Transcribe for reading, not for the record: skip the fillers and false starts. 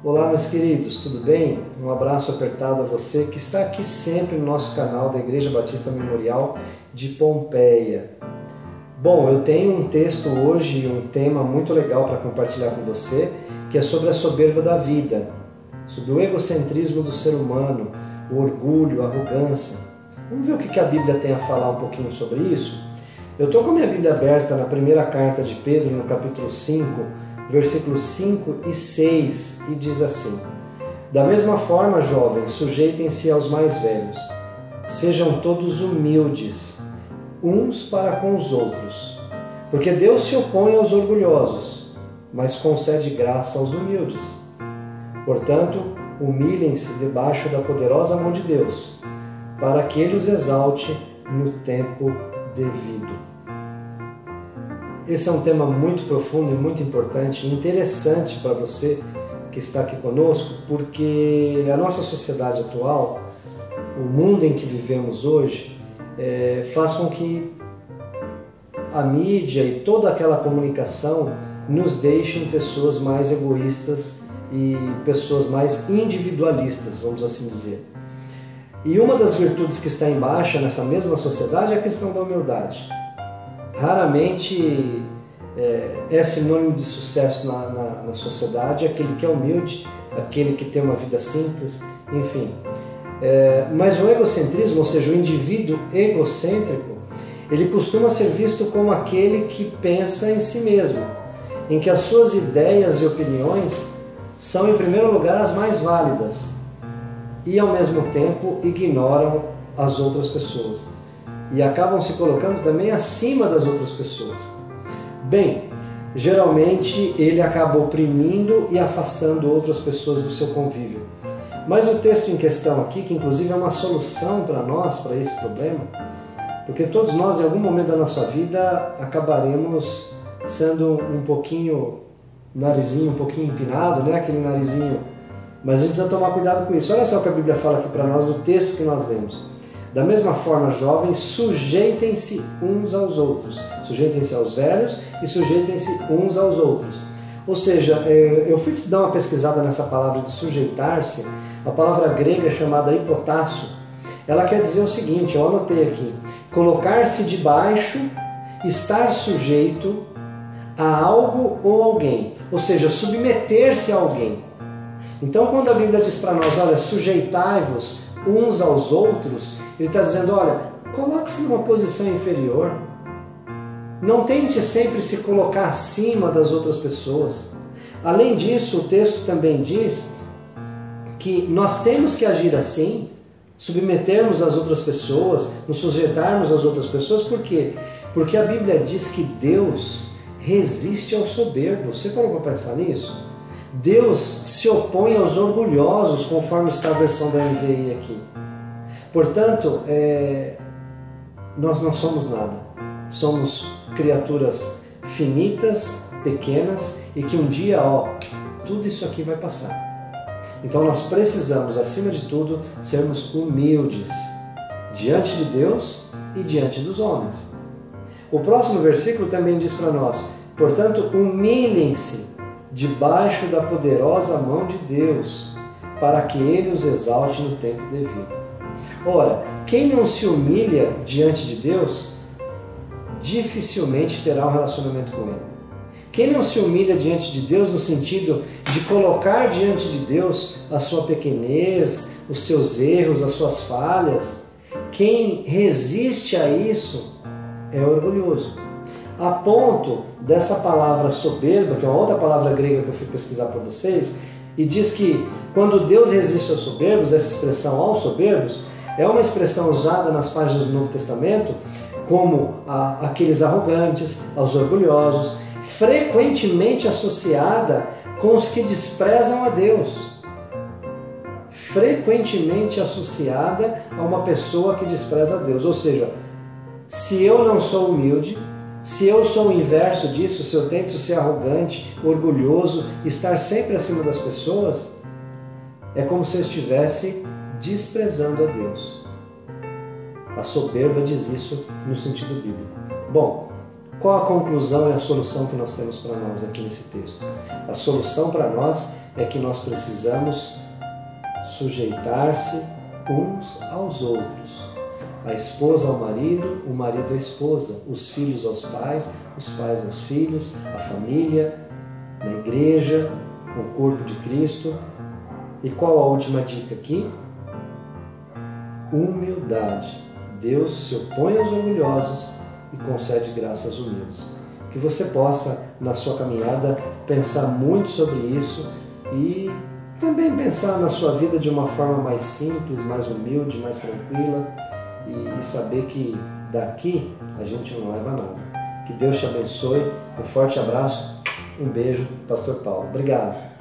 Olá, meus queridos, tudo bem? Um abraço apertado a você que está aqui sempre no nosso canal da Igreja Batista Memorial de Pompeia. Bom, eu tenho um texto hoje, um tema muito legal para compartilhar com você, que é sobre a soberba da vida, sobre o egocentrismo do ser humano, o orgulho, a arrogância. Vamos ver o que a Bíblia tem a falar um pouquinho sobre isso? Eu estou com a minha Bíblia aberta na primeira carta de Pedro, no capítulo 5, versículos 5 e 6, e diz assim: Da mesma forma, jovens, sujeitem-se aos mais velhos. Sejam todos humildes, uns para com os outros. Porque Deus se opõe aos orgulhosos, mas concede graça aos humildes. Portanto, humilhem-se debaixo da poderosa mão de Deus, para que Ele os exalte no tempo devido. Esse é um tema muito profundo e muito importante e interessante para você que está aqui conosco, porque a nossa sociedade atual, o mundo em que vivemos hoje, faz com que a mídia e toda aquela comunicação nos deixem pessoas mais egoístas e pessoas mais individualistas, vamos assim dizer. E uma das virtudes que está em baixa nessa mesma sociedade é a questão da humildade. Raramente é sinônimo de sucesso na sociedade aquele que é humilde, aquele que tem uma vida simples, enfim. Mas o egocentrismo, ou seja, o indivíduo egocêntrico, ele costuma ser visto como aquele que pensa em si mesmo, em que as suas ideias e opiniões são, em primeiro lugar, as mais válidas e, ao mesmo tempo, ignoram as outras pessoas e acabam se colocando também acima das outras pessoas. Bem, geralmente ele acaba oprimindo e afastando outras pessoas do seu convívio. Mas o texto em questão aqui, que inclusive é uma solução para nós, para esse problema, porque todos nós, em algum momento da nossa vida, acabaremos sendo um pouquinho, narizinho um pouquinho empinado, né? Aquele narizinho. Mas a gente precisa tomar cuidado com isso. Olha só o que a Bíblia fala aqui para nós no texto que nós lemos. Da mesma forma, jovens, sujeitem-se uns aos outros. Sujeitem-se aos velhos e sujeitem-se uns aos outros. Ou seja, eu fui dar uma pesquisada nessa palavra de sujeitar-se. A palavra grega é chamada hipotássio. Ela quer dizer o seguinte, eu anotei aqui: colocar-se debaixo, estar sujeito a algo ou alguém. Ou seja, submeter-se a alguém. Então, quando a Bíblia diz para nós, olha, sujeitai-vos uns aos outros, ele está dizendo, olha, coloque-se numa posição inferior. Não tente sempre se colocar acima das outras pessoas. Além disso, o texto também diz que nós temos que agir assim, submetermos as outras pessoas, nos sujeitarmos às outras pessoas. Por quê? Porque a Bíblia diz que Deus resiste ao soberbo. Você parou para pensar nisso? Deus se opõe aos orgulhosos, conforme está a versão da NVI aqui. Portanto, nós não somos nada. Somos criaturas finitas, pequenas, e que um dia, tudo isso aqui vai passar. Então nós precisamos, acima de tudo, sermos humildes diante de Deus e diante dos homens. O próximo versículo também diz para nós, portanto, humilhem-se debaixo da poderosa mão de Deus, para que Ele os exalte no tempo devido. Ora, quem não se humilha diante de Deus, dificilmente terá um relacionamento com Ele. Quem não se humilha diante de Deus no sentido de colocar diante de Deus a sua pequenez, os seus erros, as suas falhas, quem resiste a isso é orgulhoso. A ponto dessa palavra soberba, que é uma outra palavra grega que eu fui pesquisar para vocês, e diz que quando Deus resiste aos soberbos, essa expressão aos soberbos, é uma expressão usada nas páginas do Novo Testamento como aqueles arrogantes, aos orgulhosos, frequentemente associada com os que desprezam a Deus. Frequentemente associada a uma pessoa que despreza a Deus. Ou seja, se eu não sou humilde, se eu sou o inverso disso, se eu tento ser arrogante, orgulhoso, estar sempre acima das pessoas, é como se eu estivesse desprezando a Deus. A soberba diz isso no sentido bíblico. Bom, qual a conclusão e a solução que nós temos para nós aqui nesse texto? A solução para nós é que nós precisamos sujeitar-se uns aos outros. A esposa ao marido, o marido à esposa, os filhos aos pais, os pais aos filhos, a família, na igreja, o corpo de Cristo. E qual a última dica aqui? Humildade. Deus se opõe aos orgulhosos e concede graça aos humildes. Que você possa, na sua caminhada, pensar muito sobre isso e também pensar na sua vida de uma forma mais simples, mais humilde, mais tranquila e saber que daqui a gente não leva nada. Que Deus te abençoe. Um forte abraço, um beijo, Pastor Paulo. Obrigado.